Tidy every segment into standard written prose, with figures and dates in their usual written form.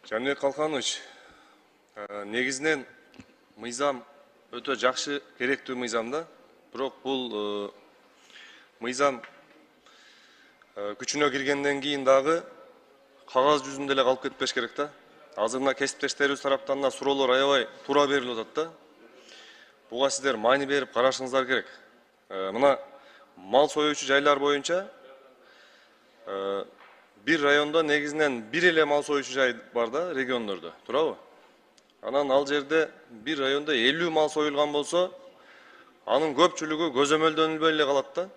Жаныбек Калканович, негизинен мыйзам өтө жакшы, керектүү мыйзам да. Бирок бул мыйзам күчүнө киргенден кийин дагы кагаз жүзүндө эле калып кетпеш керек да. Азыр мына кесиптештерибиз тараптан да суроолор аябай туура берилип атат да. Буга сиздер маани берип карашыңыздар керек. Мына мал союучу жайлар боюнча bir rayonda negizинен bir эле мал союучу жай бар да, региондордо, туурабы? Анан ал жерде bir rayonda 50 мал союлган болсо, анын көпчүлүгү көзөмөлдөнүлбөй эле калат да.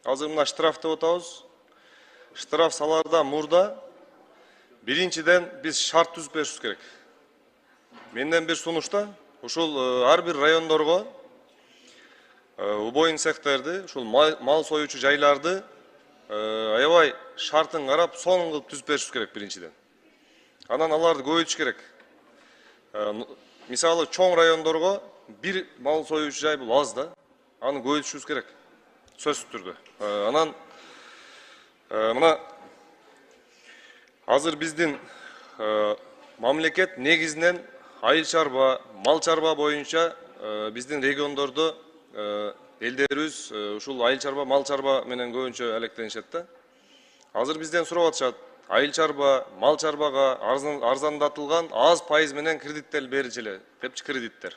Азыр мына штраф деп атабыз. Штраф саларда мурда биринчиден биз шарт түзүп беришибиз керек. Менден бир сунуш да, ушул ар бир райондорго убойн цехтерди, ушул мал союучу жайларды аябай шартын карап, сонун кылып түзүп беришибиз керек биринчиден. Анан аларды көбөйтүш керек. Мисалы чоң райондорго бир мал союучу жай бул аз да. Аны көбөйтүшүбүз керек. Сөзсүз түрдө. Анан мына азыр биздин мамлекет негизинен айыл чарба, мал чарба боюнча биздин региондордо элдерибиз ушул айыл чарба, мал чарба менен көбүнчө алектенишет да. Азыр бизден сурап атышат, айыл чарба, мал чарбага арзандатылган аз пайыз менен кредиттер берилчү, кепчи кредиттер.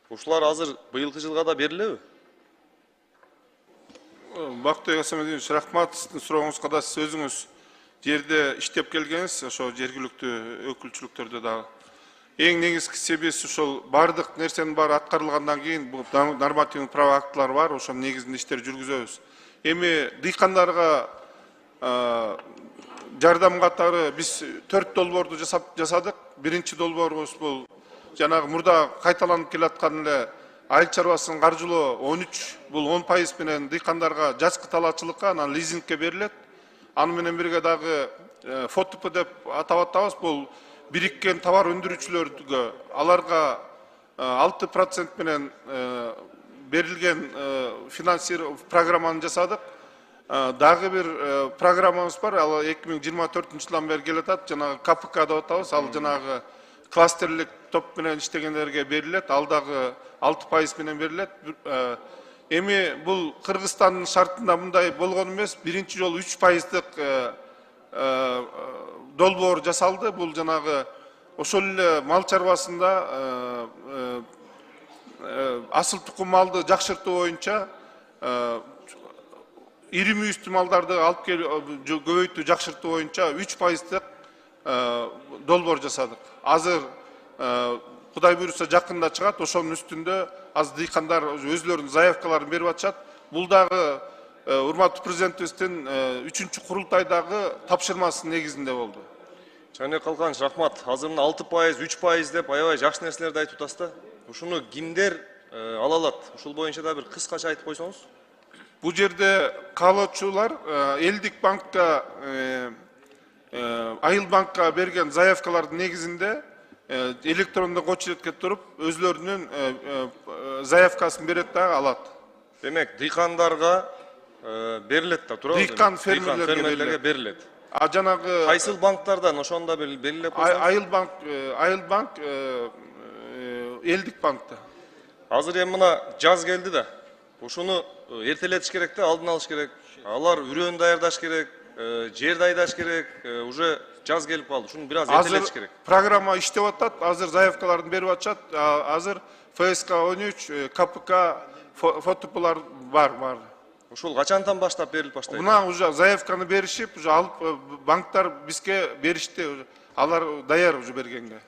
Ушулар азыр быйылкы жылга да берилеби? Бактыбек Асамединович, рахмат, сиздин сурооңузга да сиз өзүңүз жерде иштеп келгенсиз, ошо жергиликтүү өкүлчүлүктөрдө дагы. Эң негизги себеби ошол бардык нерсенин баары аткарылгандан кийин бул нормативдик право актылар бар, ошонун негизинде иштер жүргүзөбүз. Эми дыйкандарга жардам катары биз 4 долбоорду жасадык. Биринчи долбоорубуз бул жанагы мурда кайталанып келаткан эле айыл чарбасын каржылоо 13, бул 10% менен дыйкандарга жазгы талаачылыкка, анан лизингке берилет. Аны менен бирге дагы ФОТП деп атап атабыз, бул бириккен товар өндүрүүчүлөргө аларга 6% менен берилген финансирование программаны жасадык. Дагы бир программабыз бар, ал 2024-жылдан бери келатат, жанагы КПК деп атабыз, ал жанагы кластерлик топ менен иштегендерге берилет, ал дагы 6% менен берилет. Эми бул Кыргызстандын шартында мындай болгон эмес, биринчи жолу 3%дык долбоор жасалды. Бул жанагы ошол эле мал чарбасында асыл тукум малды жакшыртуу боюнча ири мүйүстүү малдарды алып келип көбөйтүү жакшыртуу боюнча 3%дык долбоор жасадык. Азыр Кудай буйруса жакында чыгат, ошонун үстүндө азыр дыйкандар өзлөрүнүн заявкаларын берип атышат. Бул дагы урматтуу президентибиздин 3-курултайдагы тапшырмасынын негизинде болду. Жаныбек Калканович, рахмат. Азыр мына 6%, 3% деп аябай жакшы нерселерди айтып атасыз да. Ушуну кимдер ала алат? Ушул боюнча да бир кыскача айтып койсоңуз. Бул жерде каалоочулар элдик банкка, айыл банкка берген заявкалардын негизинде электрондук очередке туруп өзлөрүнүн заявкасын берет дагы алат. Демек, дыйкандарга берилет да, туурабы? Дыйкан фермерлерге берилет. А жанагы кайсыл банктардан ошондо белгилеп койсоңуз? айыл банк элдик банкта. Азыр эми мына жаз келди да. Ушуну эртелетиш керек да, алдын алыш керек. Алар үрөөн даярдаш керек, жер дайдаш керек, уже жаз келип калды. Ушуну бир аз эртелетиш керек. Программа иштеп атат, азыр заявкаларын берип атышат. Азыр ФСК 13, КПК, ФОТПлар бар. Ушул качантан баштап берилип баштайт? Мына уже заявканы беришип, уже алып банктар бизге беришти. Алар даяр уже бергенге.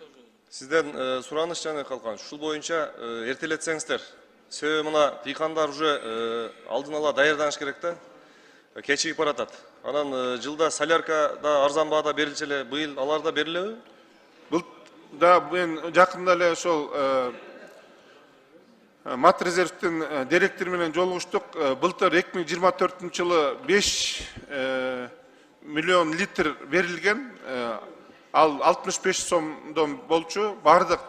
Сизден сураныш Жаныбек Калканович, ушул боюнча эртелетсеңиздер. Себеби мына дыйкандар уже алдын ала даярданыш керек да. Кечигип баратат. Анан жылда солярка да арзан баада берилчү эле, быйыл алар да берилеби? Бул да мен жакында эле ошол Мат резервтин директору менен жолугуштук. Былтыр 2024-жылы 5 миллион литр берилген. Ал 65 сомдон болчу. Бардык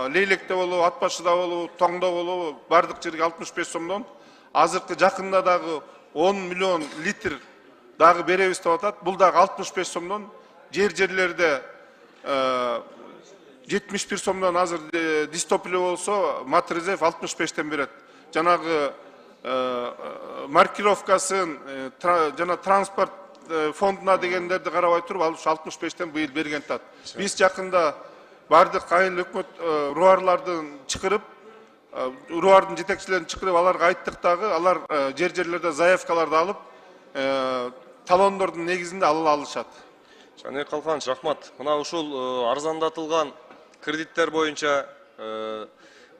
Лейлекте болобу, Атбашыда болобу, Тоңдо болобу, бардык жерге 65 сомдон. Азыркы жакында дагы 10 миллион литр дагы беребиз деп атат. Бул дагы 65 сомдон. Жерлерде 71 сомдон азыр дистоплив болсо Матрезев 65тен берет. Жанагы маркировкасын жана транспорт фондуна дегендерди карабай туруп ал 65тен быйыл берген тат. Биз жакында бардык айыл өкмөт руарлардын чакырып, руардын жетекчилерин чакырып аларга айттык дагы, алар жерлерде заявкаларды алып, талондордун негизинде ала алышат. Жаныбек Калканович, рахмат. Мына ушул арзандатылган кредиттер боюнча,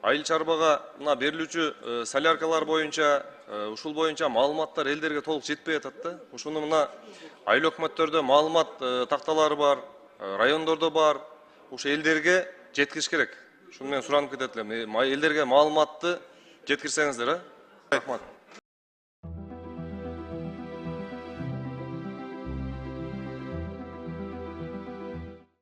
айыл чарбага мына берилүүчү соляркалар боюнча, ушул боюнча маалыматтар элдерге толук жетпей атат да. Ушуну мына айыл өкмөттөрдө маалымат такталары бар, райондордо бар. Ушу элдерге жеткириш керек. Шуну мен суранып кетет элем. Элдерге маалыматты жеткирсеңиздер, Рахмат.